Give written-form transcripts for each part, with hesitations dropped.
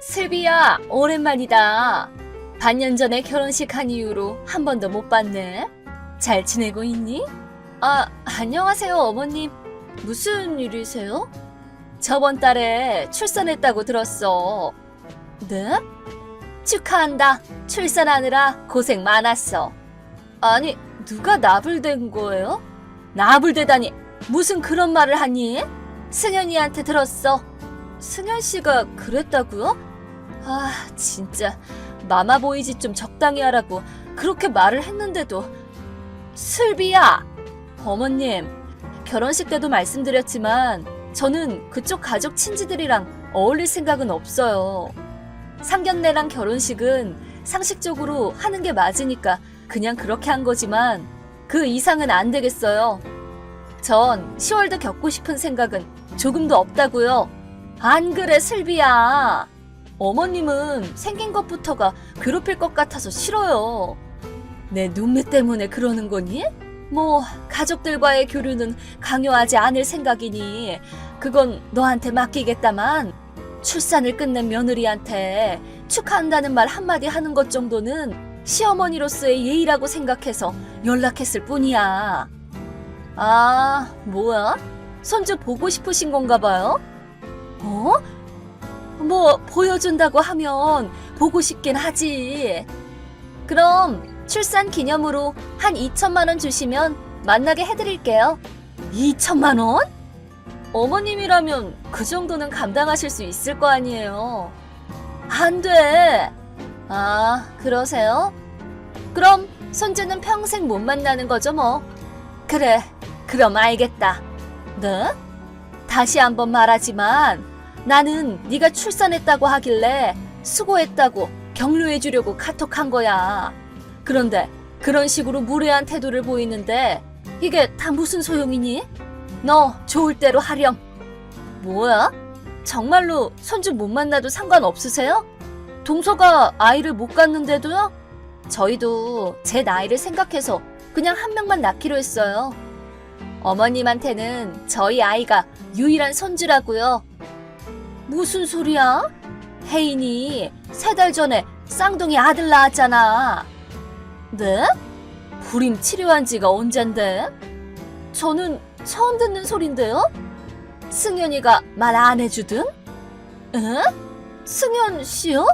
슬비야, 오랜만이다. 반년 전에 결혼식 한 이후로 한 번도 못 봤네. 잘 지내고 있니? 안녕하세요, 어머님. 무슨 일이세요? 저번 달에 출산했다고 들었어. 네? 축하한다. 출산하느라 고생 많았어. 아니, 누가 나불댄 거예요? 나불대다니, 무슨 그런 말을 하니? 승현이한테 들었어. 승현 씨가 그랬다고요? 진짜 마마보이지 좀 적당히 하라고 그렇게 말을 했는데도. 슬비야! 어머님, 결혼식 때도 말씀드렸지만 저는 그쪽 가족 친지들이랑 어울릴 생각은 없어요. 상견례랑 결혼식은 상식적으로 하는 게 맞으니까 그냥 그렇게 한 거지만 그 이상은 안 되겠어요. 전 시월드 겪고 싶은 생각은 조금도 없다고요. 안 그래, 슬비야. 어머님은 생긴 것부터가 괴롭힐 것 같아서 싫어요. 내 눈매 때문에 그러는 거니? 뭐 가족들과의 교류는 강요하지 않을 생각이니 그건 너한테 맡기겠다만, 출산을 끝낸 며느리한테 축하한다는 말 한마디 하는 것 정도는 시어머니로서의 예의라고 생각해서 연락했을 뿐이야. 뭐야? 손주 보고 싶으신 건가 봐요? 뭐 보여준다고 하면 보고 싶긴 하지. 그럼 출산 기념으로 한 2천만 원 주시면 만나게 해드릴게요. 2천만 원? 어머님이라면 그 정도는 감당하실 수 있을 거 아니에요. 안 돼. 그러세요? 그럼 손주는 평생 못 만나는 거죠 뭐. 그래, 그럼 알겠다. 네? 다시 한번 말하지만 나는 네가 출산했다고 하길래 수고했다고 격려해주려고 카톡한 거야. 그런데 그런 식으로 무례한 태도를 보이는데 이게 다 무슨 소용이니? 너 좋을 대로 하렴. 뭐야? 정말로 손주 못 만나도 상관없으세요? 동서가 아이를 못 갖는데도요? 저희도 제 나이를 생각해서 그냥 한 명만 낳기로 했어요. 어머님한테는 저희 아이가 유일한 손주라고요. 무슨 소리야? 혜인이 3달 전에 쌍둥이 아들 낳았잖아. 네? 불임 치료한 지가 언젠데? 저는 처음 듣는 소린데요? 승현이가 말 안 해주든? 에? 승현 씨요?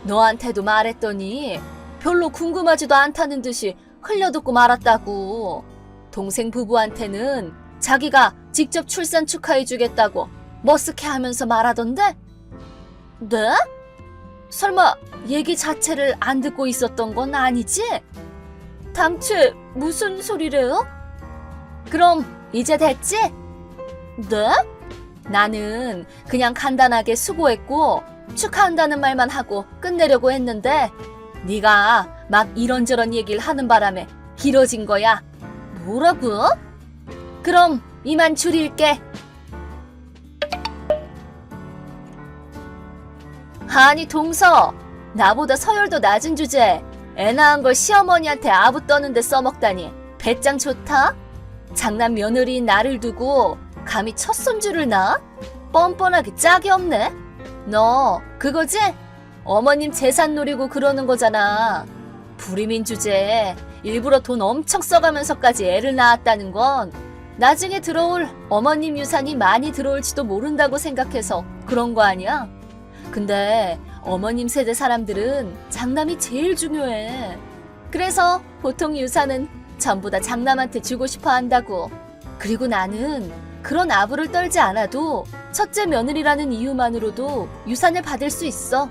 너한테도 말했더니 별로 궁금하지도 않다는 듯이 흘려듣고 말았다고. 동생 부부한테는 자기가 직접 출산 축하해주겠다고 머쓱해하면서 말하던데? 네? 설마 얘기 자체를 안 듣고 있었던 건 아니지? 당최 무슨 소리래요? 그럼 이제 됐지? 네? 나는 그냥 간단하게 수고했고 축하한다는 말만 하고 끝내려고 했는데 네가 막 이런저런 얘기를 하는 바람에 길어진 거야. 뭐라고? 그럼 이만 줄일게. 아니 동서, 나보다 서열도 낮은 주제에 애 낳은 걸 시어머니한테 아부 떠는데 써먹다니 배짱 좋다? 장남 며느리인 나를 두고 감히 첫 손주를 낳아? 뻔뻔하게 짝이 없네. 너 그거지? 어머님 재산 노리고 그러는 거잖아. 불임인 주제에 일부러 돈 엄청 써가면서까지 애를 낳았다는 건 나중에 들어올 어머님 유산이 많이 들어올지도 모른다고 생각해서 그런 거 아니야? 근데 어머님 세대 사람들은 장남이 제일 중요해. 그래서 보통 유산은 전부 다 장남한테 주고 싶어 한다고. 그리고 나는 그런 아부를 떨지 않아도 첫째 며느리라는 이유만으로도 유산을 받을 수 있어.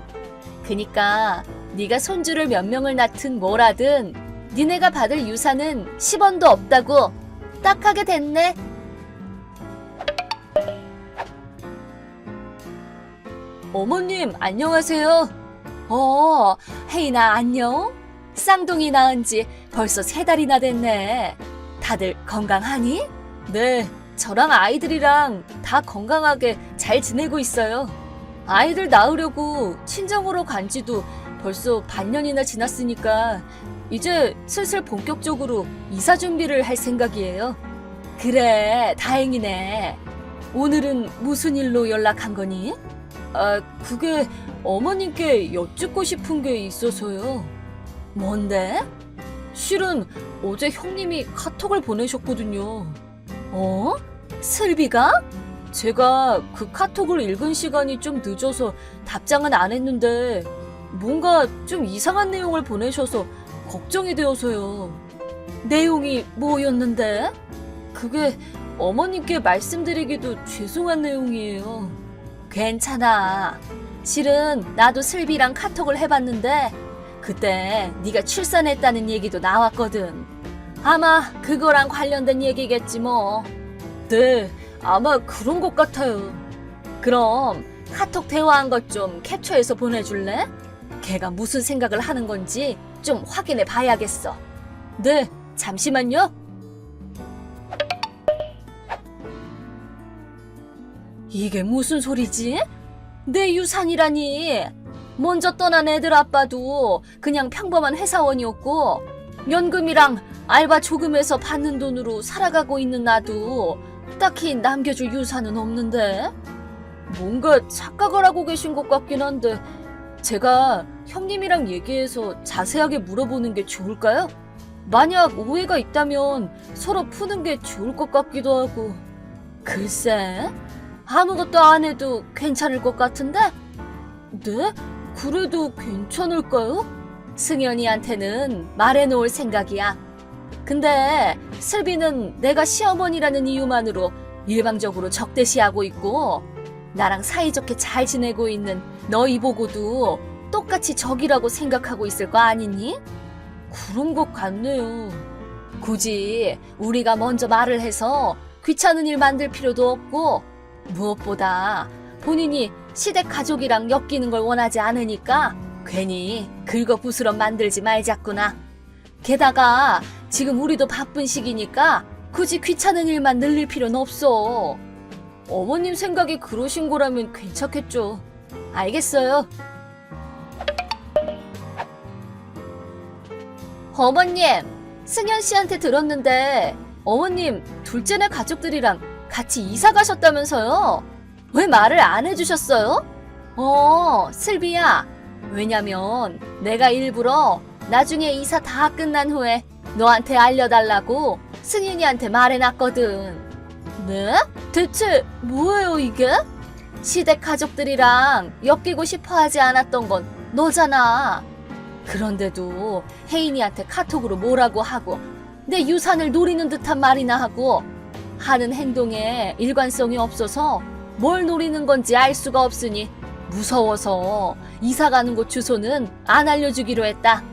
그니까 네가 손주를 몇 명을 낳든 뭐라든 니네가 받을 유산은 10원도 없다고. 딱 하게 됐네. 어머님 안녕하세요. 혜인아 안녕. 쌍둥이 낳은 지 벌써 3달이나 됐네. 다들 건강하니? 네, 저랑 아이들이랑 다 건강하게 잘 지내고 있어요. 아이들 낳으려고 친정으로 간 지도 벌써 반년이나 지났으니까 이제 슬슬 본격적으로 이사 준비를 할 생각이에요. 그래, 다행이네. 오늘은 무슨 일로 연락한 거니? 그게 어머님께 여쭙고 싶은 게 있어서요. 뭔데? 실은 어제 형님이 카톡을 보내셨거든요. 어? 슬비가? 제가 그 카톡을 읽은 시간이 좀 늦어서 답장은 안 했는데 뭔가 좀 이상한 내용을 보내셔서 걱정이 되어서요. 내용이 뭐였는데? 그게 어머님께 말씀드리기도 죄송한 내용이에요. 괜찮아. 실은 나도 슬비랑 카톡을 해봤는데 그때 네가 출산했다는 얘기도 나왔거든. 아마 그거랑 관련된 얘기겠지 뭐. 네, 아마 그런 것 같아요. 그럼 카톡 대화한 것 좀 캡처해서 보내줄래? 걔가 무슨 생각을 하는 건지 좀 확인해 봐야겠어. 네, 잠시만요. 이게 무슨 소리지? 내 유산이라니. 먼저 떠난 애들 아빠도 그냥 평범한 회사원이었고 연금이랑 알바 조금해서 받는 돈으로 살아가고 있는 나도 딱히 남겨줄 유산은 없는데 뭔가 착각을 하고 계신 것 같긴 한데 제가 형님이랑 얘기해서 자세하게 물어보는 게 좋을까요? 만약 오해가 있다면 서로 푸는 게 좋을 것 같기도 하고. 글쎄, 아무것도 안 해도 괜찮을 것 같은데? 네? 그래도 괜찮을까요? 승현이한테는 말해놓을 생각이야. 근데 슬비는 내가 시어머니라는 이유만으로 일방적으로 적대시하고 있고 나랑 사이좋게 잘 지내고 있는 너희 보고도 똑같이 적이라고 생각하고 있을 거 아니니? 그런 것 같네요. 굳이 우리가 먼저 말을 해서 귀찮은 일 만들 필요도 없고 무엇보다 본인이 시댁 가족이랑 엮이는 걸 원하지 않으니까 괜히 긁어부스럼 만들지 말자꾸나. 게다가 지금 우리도 바쁜 시기니까 굳이 귀찮은 일만 늘릴 필요는 없어. 어머님 생각이 그러신 거라면 괜찮겠죠. 알겠어요. 어머님, 승현 씨한테 들었는데 어머님 둘째네 가족들이랑 같이 이사 가셨다면서요? 왜 말을 안 해주셨어요? 슬비야. 왜냐면 내가 일부러 나중에 이사 다 끝난 후에 너한테 알려달라고 승윤이한테 말해놨거든. 네? 대체 뭐예요 이게? 시댁 가족들이랑 엮이고 싶어 하지 않았던 건 너잖아. 그런데도 혜인이한테 카톡으로 뭐라고 하고 내 유산을 노리는 듯한 말이나 하고 하는 행동에 일관성이 없어서 뭘 노리는 건지 알 수가 없으니 무서워서 이사 가는 곳 주소는 안 알려주기로 했다.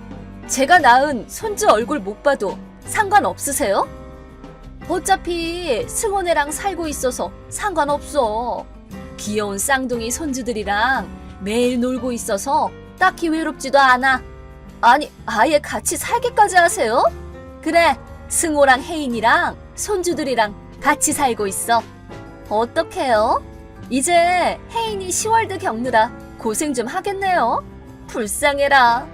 제가 낳은 손주 얼굴 못 봐도 상관없으세요? 어차피 승원애랑 살고 있어서 상관없어. 귀여운 쌍둥이 손주들이랑 매일 놀고 있어서 딱히 외롭지도 않아. 아니, 아예 같이 살기까지 하세요? 그래, 승호랑 혜인이랑 손주들이랑 같이 살고 있어. 어떡해요? 이제 혜인이 10월드 겪느라 고생 좀 하겠네요. 불쌍해라.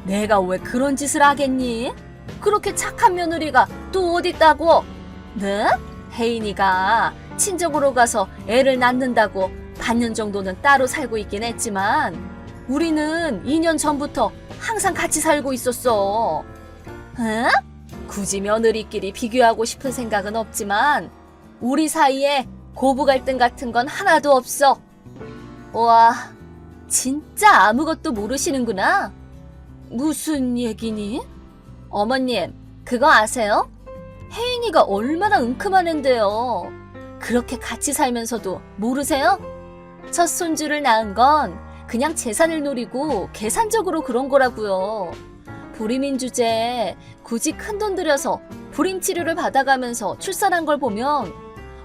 내가 왜 그런 짓을 하겠니? 그렇게 착한 며느리가 또 어딨다고? 네? 혜인이가 친정으로 가서 애를 낳는다고 반년 정도는 따로 살고 있긴 했지만 우리는 2년 전부터 항상 같이 살고 있었어. 응? 굳이 며느리끼리 비교하고 싶은 생각은 없지만 우리 사이에 고부 갈등 같은 건 하나도 없어. 와, 진짜 아무것도 모르시는구나. 무슨 얘기니? 어머님, 그거 아세요? 혜인이가 얼마나 은큼한 앤데요. 그렇게 같이 살면서도 모르세요? 첫 손주를 낳은 건 그냥 재산을 노리고 계산적으로 그런 거라고요. 불임인 주제에 굳이 큰돈 들여서 불임 치료를 받아가면서 출산한 걸 보면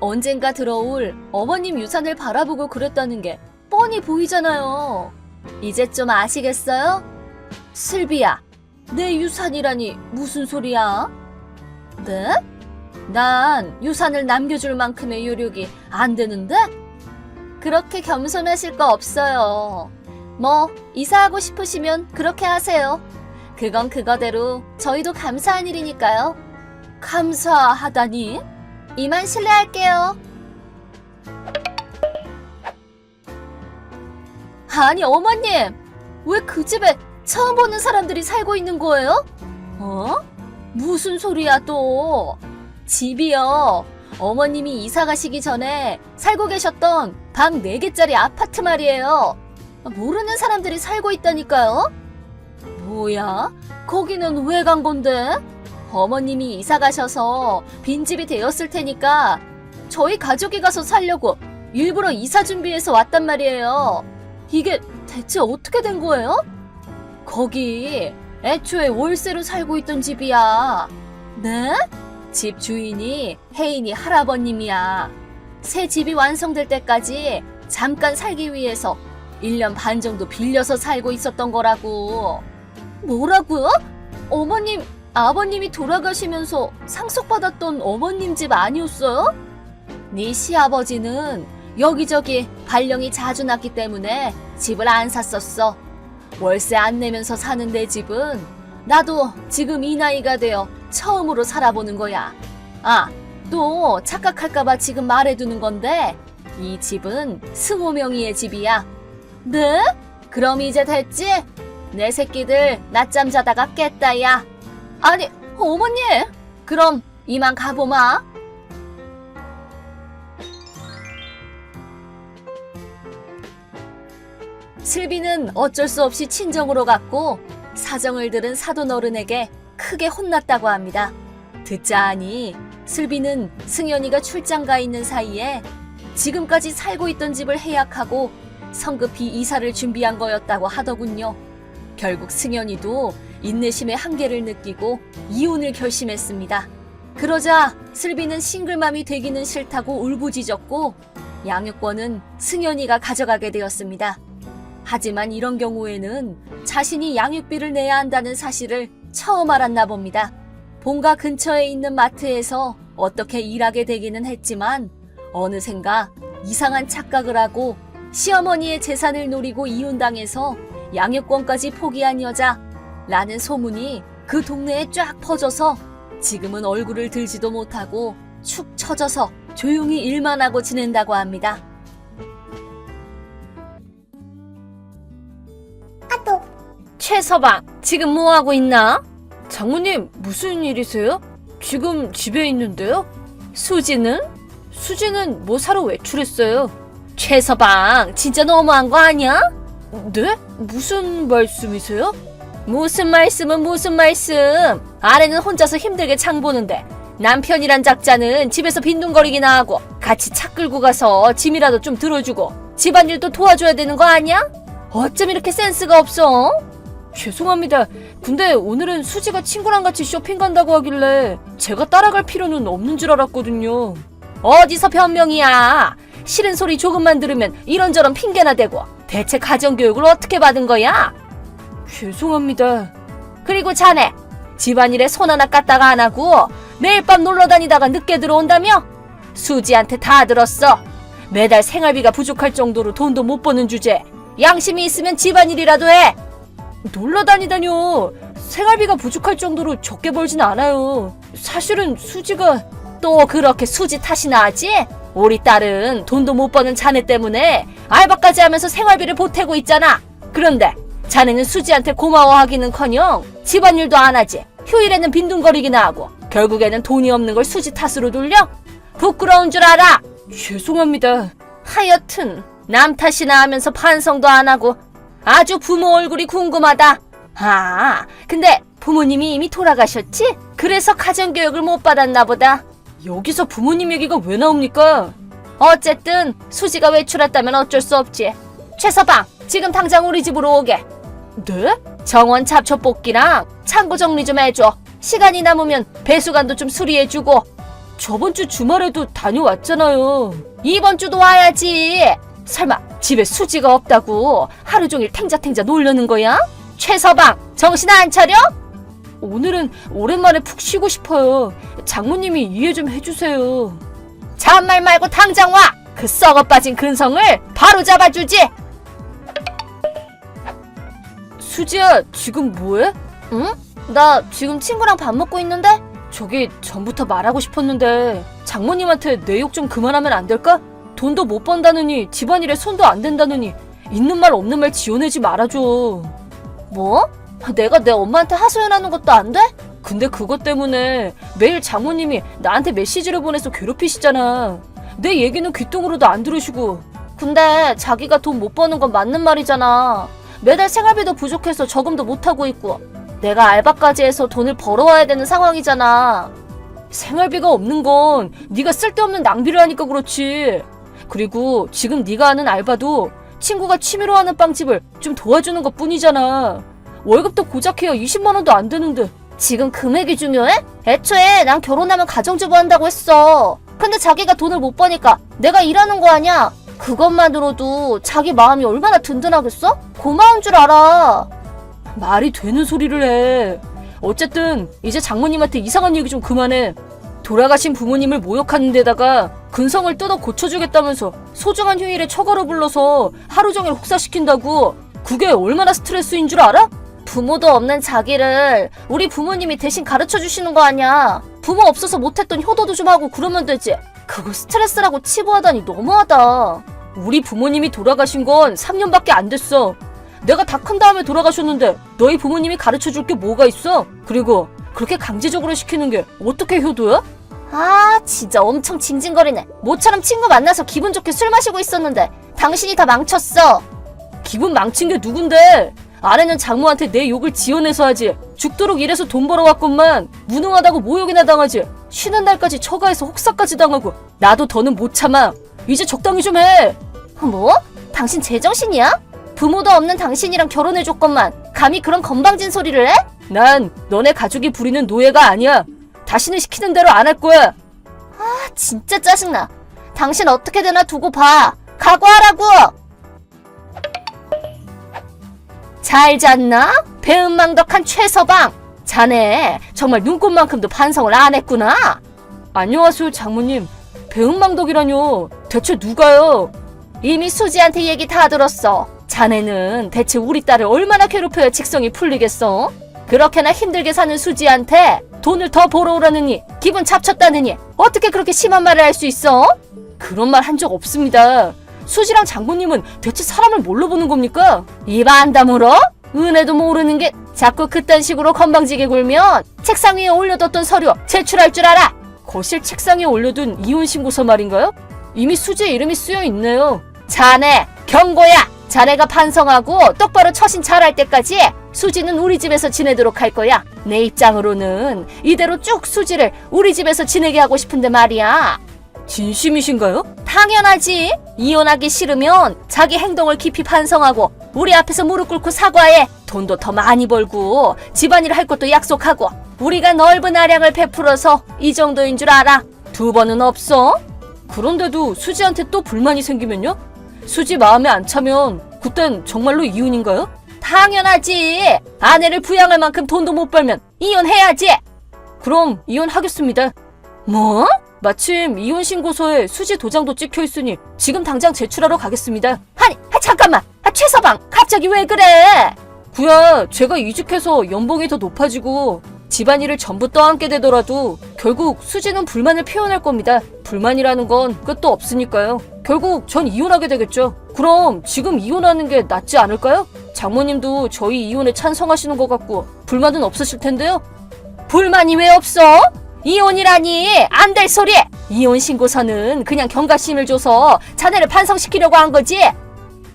언젠가 들어올 어머님 유산을 바라보고 그랬다는 게 뻔히 보이잖아요. 이제 좀 아시겠어요? 슬비야, 내 유산이라니 무슨 소리야? 네? 난 유산을 남겨줄 만큼의 요력이 안 되는데? 그렇게 겸손하실 거 없어요. 뭐 이사하고 싶으시면 그렇게 하세요. 그건 그거대로 저희도 감사한 일이니까요. 감사하다니? 이만 실례할게요. 아니, 어머님! 왜 그 집에 처음 보는 사람들이 살고 있는 거예요? 어? 무슨 소리야, 또? 집이요. 어머님이 이사 가시기 전에 살고 계셨던 방 4개짜리 아파트 말이에요. 모르는 사람들이 살고 있다니까요? 뭐야? 거기는 왜 간 건데? 어머님이 이사 가셔서 빈집이 되었을 테니까 저희 가족이 가서 살려고 일부러 이사 준비해서 왔단 말이에요. 이게 대체 어떻게 된 거예요? 거기 애초에 월세로 살고 있던 집이야. 네? 집 주인이 혜인이 할아버님이야. 새 집이 완성될 때까지 잠깐 살기 위해서 1년 반 정도 빌려서 살고 있었던 거라고. 뭐라고요? 어머님, 아버님이 돌아가시면서 상속받았던 어머님 집 아니었어요? 네 시아버지는 여기저기 발령이 자주 났기 때문에 집을 안 샀었어. 월세 안 내면서 사는 내 집은 나도 지금 이 나이가 되어 처음으로 살아보는 거야. 아, 또 착각할까봐 지금 말해두는 건데 이 집은 승호 명의의 집이야. 네? 그럼 이제 됐지? 내 새끼들 낮잠 자다가 깼다, 야. 아니, 어머니! 그럼 이만 가보마. 슬비는 어쩔 수 없이 친정으로 갔고 사정을 들은 사돈 어른에게 크게 혼났다고 합니다. 듣자 하니 슬비는 승연이가 출장 가 있는 사이에 지금까지 살고 있던 집을 해약하고 성급히 이사를 준비한 거였다고 하더군요. 결국 승연이도 인내심의 한계를 느끼고 이혼을 결심했습니다. 그러자 슬비는 싱글맘이 되기는 싫다고 울부짖었고 양육권은 승연이가 가져가게 되었습니다. 하지만 이런 경우에는 자신이 양육비를 내야 한다는 사실을 처음 알았나 봅니다. 본가 근처에 있는 마트에서 어떻게 일하게 되기는 했지만 어느샌가 이상한 착각을 하고 시어머니의 재산을 노리고 이혼당해서 양육권까지 포기한 여자라는 소문이 그 동네에 쫙 퍼져서 지금은 얼굴을 들지도 못하고 축 처져서 조용히 일만 하고 지낸다고 합니다. 최서방, 지금 뭐하고 있나? 장모님, 무슨 일이세요? 지금 집에 있는데요? 수지는? 수지는 뭐 사러 외출했어요. 최서방, 진짜 너무한 거 아니야? 네? 무슨 말씀이세요? 무슨 말씀은 무슨 말씀. 아내는 혼자서 힘들게 장 보는데 남편이란 작자는 집에서 빈둥거리기나 하고 같이 차 끌고 가서 짐이라도 좀 들어주고 집안일도 도와줘야 되는 거 아니야? 어쩜 이렇게 센스가 없어? 죄송합니다. 근데 오늘은 수지가 친구랑 같이 쇼핑 간다고 하길래 제가 따라갈 필요는 없는 줄 알았거든요. 어디서 변명이야. 싫은 소리 조금만 들으면 이런저런 핑계나 대고 대체 가정교육을 어떻게 받은 거야? 죄송합니다. 그리고 자네 집안일에 손 하나 까다가 안 하고 매일 밤 놀러 다니다가 늦게 들어온다며? 수지한테 다 들었어. 매달 생활비가 부족할 정도로 돈도 못 버는 주제 양심이 있으면 집안일이라도 해. 놀러 다니다뇨. 생활비가 부족할 정도로 적게 벌진 않아요. 사실은 수지가... 또 그렇게 수지 탓이나 하지? 우리 딸은 돈도 못 버는 자네 때문에 알바까지 하면서 생활비를 보태고 있잖아. 그런데 자네는 수지한테 고마워하기는커녕 집안일도 안 하지. 휴일에는 빈둥거리기나 하고 결국에는 돈이 없는 걸 수지 탓으로 돌려? 부끄러운 줄 알아. 죄송합니다. 하여튼 남 탓이나 하면서 반성도 안 하고 아주 부모 얼굴이 궁금하다. 아, 근데 부모님이 이미 돌아가셨지? 그래서 가정교육을 못 받았나 보다. 여기서 부모님 얘기가 왜 나옵니까? 어쨌든 수지가 외출했다면 어쩔 수 없지. 최서방, 지금 당장 우리 집으로 오게. 네? 정원 잡초 뽑기랑 창고 정리 좀 해줘. 시간이 남으면 배수관도 좀 수리해주고. 저번 주 주말에도 다녀왔잖아요. 이번 주도 와야지. 설마 집에 수지가 없다고 하루 종일 탱자탱자 놀려는 거야? 최서방, 정신 안 차려? 오늘은 오랜만에 푹 쉬고 싶어요. 장모님이 이해 좀 해주세요. 잔말 말고 당장 와. 그 썩어 빠진 근성을 바로 잡아주지. 수지야, 지금 뭐해? 응? 나 지금 친구랑 밥 먹고 있는데? 저기 전부터 말하고 싶었는데 장모님한테 내 욕 좀 그만하면 안 될까? 돈도 못 번다느니 집안일에 손도 안 댄다느니 있는 말 없는 말 지어내지 말아줘. 뭐? 내가 내 엄마한테 하소연하는 것도 안 돼? 근데 그것 때문에 매일 장모님이 나한테 메시지를 보내서 괴롭히시잖아. 내 얘기는 귓등으로도 안 들으시고. 근데 자기가 돈 못 버는 건 맞는 말이잖아. 매달 생활비도 부족해서 저금도 못하고 있고 내가 알바까지 해서 돈을 벌어와야 되는 상황이잖아. 생활비가 없는 건 네가 쓸데없는 낭비를 하니까 그렇지. 그리고 지금 네가 하는 알바도 친구가 취미로 하는 빵집을 좀 도와주는 것 뿐이잖아. 월급도 고작해야 20만 원도 안 되는데. 지금 금액이 중요해? 애초에 난 결혼하면 가정주부 한다고 했어. 근데 자기가 돈을 못 버니까 내가 일하는 거 아니야. 그것만으로도 자기 마음이 얼마나 든든하겠어? 고마운 줄 알아. 말이 되는 소리를 해. 어쨌든 이제 장모님한테 이상한 얘기 좀 그만해. 돌아가신 부모님을 모욕하는 데다가 근성을 뜯어 고쳐주겠다면서 소중한 휴일에 처가로 불러서 하루 종일 혹사시킨다고. 그게 얼마나 스트레스인 줄 알아? 부모도 없는 자기를 우리 부모님이 대신 가르쳐 주시는 거 아니야. 부모 없어서 못했던 효도도 좀 하고 그러면 되지. 그걸 스트레스라고 치부하다니 너무하다. 우리 부모님이 돌아가신 건 3년밖에 안 됐어. 내가 다 큰 다음에 돌아가셨는데 너희 부모님이 가르쳐줄 게 뭐가 있어? 그리고 그렇게 강제적으로 시키는 게 어떻게 효도야? 아, 진짜 엄청 징징거리네. 모처럼 친구 만나서 기분 좋게 술 마시고 있었는데 당신이 다 망쳤어. 기분 망친 게 누군데? 아내는 장모한테 내 욕을 지어내서 하지. 죽도록 일해서 돈 벌어왔건만 무능하다고 모욕이나 당하지. 쉬는 날까지 처가에서 혹사까지 당하고. 나도 더는 못 참아. 이제 적당히 좀 해. 뭐? 당신 제정신이야? 부모도 없는 당신이랑 결혼해줬건만 감히 그런 건방진 소리를 해? 난 너네 가족이 부리는 노예가 아니야. 다시는 시키는 대로 안 할 거야. 아, 진짜 짜증나. 당신 어떻게 되나 두고 봐. 각오하라고. 잘 잤나? 배은망덕한 최서방. 자네 정말 눈꽃만큼도 반성을 안 했구나. 안녕하세요, 장모님. 배은망덕이라뇨. 대체 누가요? 이미 수지한테 얘기 다 들었어. 자네는 대체 우리 딸을 얼마나 괴롭혀야 직성이 풀리겠어? 그렇게나 힘들게 사는 수지한테 돈을 더 벌어오라느니 기분 잡쳤다느니 어떻게 그렇게 심한 말을 할 수 있어? 그런 말 한 적 없습니다. 수지랑 장모님은 대체 사람을 뭘로 보는 겁니까? 입 안 다물어? 은혜도 모르는 게 자꾸 그딴 식으로 건방지게 굴면 책상 위에 올려뒀던 서류 제출할 줄 알아? 거실 책상에 올려둔 이혼 신고서 말인가요? 이미 수지의 이름이 쓰여 있네요. 자네 경고야. 자네가 반성하고 똑바로 처신 잘할 때까지 수지는 우리 집에서 지내도록 할 거야. 내 입장으로는 이대로 쭉 수지를 우리 집에서 지내게 하고 싶은데 말이야. 진심이신가요? 당연하지. 이혼하기 싫으면 자기 행동을 깊이 반성하고 우리 앞에서 무릎 꿇고 사과해. 돈도 더 많이 벌고 집안일 할 것도 약속하고 우리가 넓은 아량을 베풀어서 이 정도인 줄 알아. 두 번은 없어. 그런데도 수지한테 또 불만이 생기면요? 수지 마음에 안 차면 그땐 정말로 이혼인가요? 당연하지. 아내를 부양할 만큼 돈도 못 벌면 이혼해야지. 그럼 이혼하겠습니다. 뭐? 마침 이혼 신고서에 수지 도장도 찍혀 있으니 지금 당장 제출하러 가겠습니다. 아니, 잠깐만. 최서방, 갑자기 왜 그래? 구야, 제가 이직해서 연봉이 더 높아지고 집안일을 전부 떠안게 되더라도 결국 수지는 불만을 표현할 겁니다. 불만이라는 건 끝도 없으니까요. 결국 전 이혼하게 되겠죠. 그럼 지금 이혼하는 게 낫지 않을까요? 장모님도 저희 이혼에 찬성하시는 것 같고 불만은 없으실 텐데요. 불만이 왜 없어? 이혼이라니 안 될 소리. 이혼 신고서는 그냥 경각심을 줘서 자네를 반성시키려고 한 거지.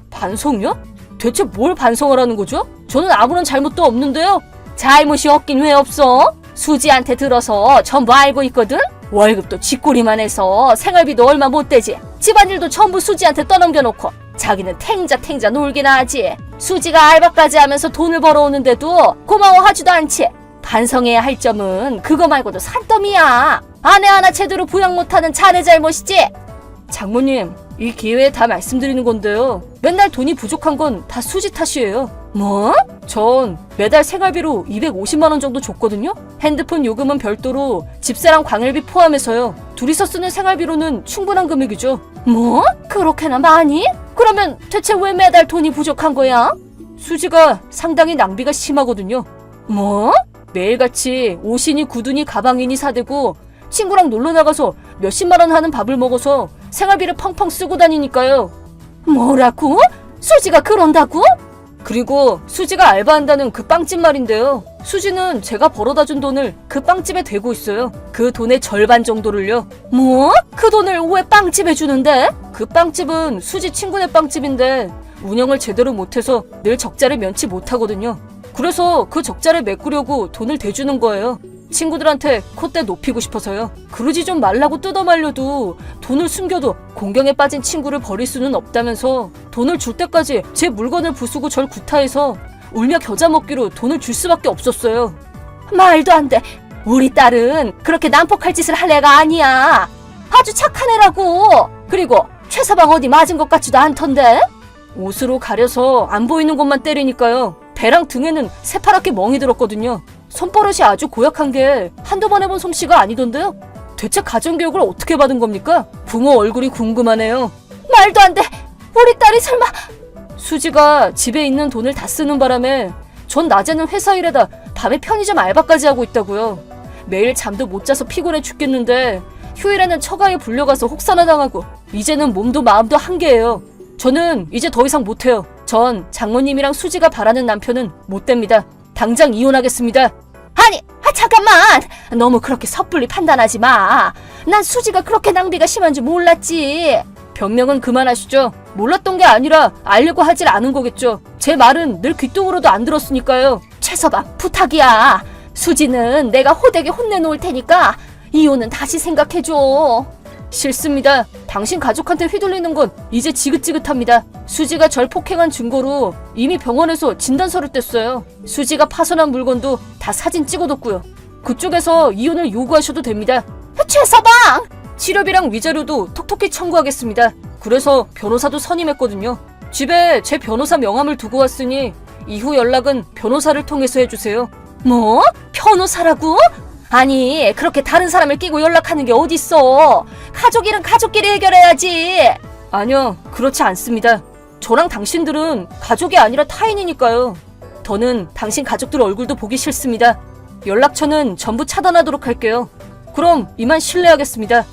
반성요? 대체 뭘 반성하라는 거죠? 저는 아무런 잘못도 없는데요. 잘못이 없긴 왜 없어? 수지한테 들어서 전부 알고 있거든? 월급도 쥐꼬리만 해서 생활비도 얼마 못 되지. 집안일도 전부 수지한테 떠넘겨놓고 자기는 탱자 놀기나 하지. 수지가 알바까지 하면서 돈을 벌어오는데도 고마워하지도 않지. 반성해야 할 점은 그거 말고도 산더미야. 아내 하나 제대로 부양 못하는 자네 잘못이지. 장모님, 이 기회에 다 말씀드리는 건데요. 맨날 돈이 부족한 건 다 수지 탓이에요. 뭐? 전 매달 생활비로 250만 원 정도 줬거든요. 핸드폰 요금은 별도로 집세랑 광일비 포함해서요. 둘이서 쓰는 생활비로는 충분한 금액이죠. 뭐? 그렇게나 많이? 그러면 대체 왜 매달 돈이 부족한 거야? 수지가 상당히 낭비가 심하거든요. 뭐? 매일같이 옷이니 구두니 가방이니 사대고 친구랑 놀러 나가서 몇십만 원 하는 밥을 먹어서 생활비를 펑펑 쓰고 다니니까요. 뭐라고? 수지가 그런다고? 그리고 수지가 알바한다는 그 빵집 말인데요. 수지는 제가 벌어다 준 돈을 그 빵집에 대고 있어요. 그 돈의 절반 정도를요. 뭐? 그 돈을 왜 빵집에 주는데? 그 빵집은 수지 친구네 빵집인데 운영을 제대로 못해서 늘 적자를 면치 못하거든요. 그래서 그 적자를 메꾸려고 돈을 대주는 거예요. 친구들한테 콧대 높이고 싶어서요. 그러지 좀 말라고 뜯어말려도 돈을 숨겨도 공경에 빠진 친구를 버릴 수는 없다면서 돈을 줄 때까지 제 물건을 부수고 절 구타해서 울며 겨자 먹기로 돈을 줄 수밖에 없었어요. 말도 안 돼. 우리 딸은 그렇게 난폭할 짓을 할 애가 아니야. 아주 착한 애라고. 그리고 최서방 어디 맞은 것 같지도 않던데? 옷으로 가려서 안 보이는 곳만 때리니까요. 배랑 등에는 새파랗게 멍이 들었거든요. 손버릇이 아주 고약한 게 한두 번 해본 솜씨가 아니던데요. 대체 가정교육을 어떻게 받은 겁니까? 부모 얼굴이 궁금하네요. 말도 안 돼. 우리 딸이 설마... 수지가 집에 있는 돈을 다 쓰는 바람에 전 낮에는 회사 일에다 밤에 편의점 알바까지 하고 있다고요. 매일 잠도 못 자서 피곤해 죽겠는데 휴일에는 처가에 불려가서 혹사나 당하고 이제는 몸도 마음도 한계예요. 저는 이제 더 이상 못해요. 전 장모님이랑 수지가 바라는 남편은 못 됩니다. 당장 이혼하겠습니다. 아니, 잠깐만. 너무 그렇게 섣불리 판단하지 마. 난 수지가 그렇게 낭비가 심한 줄 몰랐지. 변명은 그만하시죠. 몰랐던 게 아니라 알려고 하질 않은 거겠죠. 제 말은 늘 귀뚱으로도 안 들었으니까요. 최서방, 부탁이야. 수지는 내가 호되게 혼내놓을 테니까 이혼은 다시 생각해줘. 싫습니다. 당신 가족한테 휘둘리는 건 이제 지긋지긋합니다. 수지가 절 폭행한 증거로 이미 병원에서 진단서를 뗐어요. 수지가 파손한 물건도 다 사진 찍어뒀고요. 그쪽에서 이혼을 요구하셔도 됩니다. 최서방! 치료비랑 위자료도 톡톡히 청구하겠습니다. 그래서 변호사도 선임했거든요. 집에 제 변호사 명함을 두고 왔으니 이후 연락은 변호사를 통해서 해주세요. 뭐? 변호사라고? 아니, 그렇게 다른 사람을 끼고 연락하는 게 어딨어. 가족 일은 가족끼리 해결해야지. 아니요, 그렇지 않습니다. 저랑 당신들은 가족이 아니라 타인이니까요. 더는 당신 가족들 얼굴도 보기 싫습니다. 연락처는 전부 차단하도록 할게요. 그럼 이만 실례하겠습니다.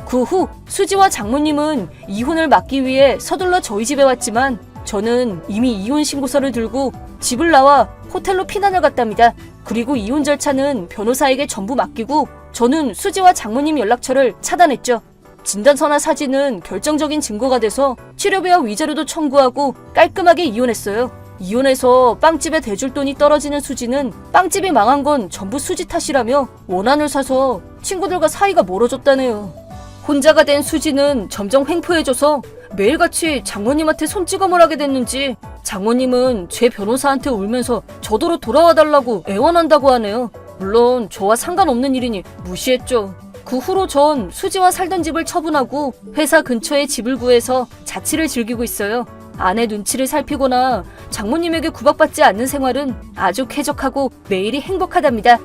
그 후 수지와 장모님은 이혼을 막기 위해 서둘러 저희 집에 왔지만 저는 이미 이혼 신고서를 들고 집을 나와 호텔로 피난을 갔답니다. 그리고 이혼 절차는 변호사에게 전부 맡기고 저는 수지와 장모님 연락처를 차단했죠. 진단서나 사진은 결정적인 증거가 돼서 치료비와 위자료도 청구하고 깔끔하게 이혼했어요. 이혼해서 빵집에 대줄 돈이 떨어지는 수지는 빵집이 망한 건 전부 수지 탓이라며 원한을 사서 친구들과 사이가 멀어졌다네요. 혼자가 된 수지는 점점 횡포해져서 매일같이 장모님한테 손찌검을 하게 됐는지 장모님은 제 변호사한테 울면서 저더러 돌아와달라고 애원한다고 하네요. 물론 저와 상관없는 일이니 무시했죠. 그 후로 전 수지와 살던 집을 처분하고 회사 근처에 집을 구해서 자취를 즐기고 있어요. 아내 눈치를 살피거나 장모님에게 구박받지 않는 생활은 아주 쾌적하고 매일이 행복하답니다.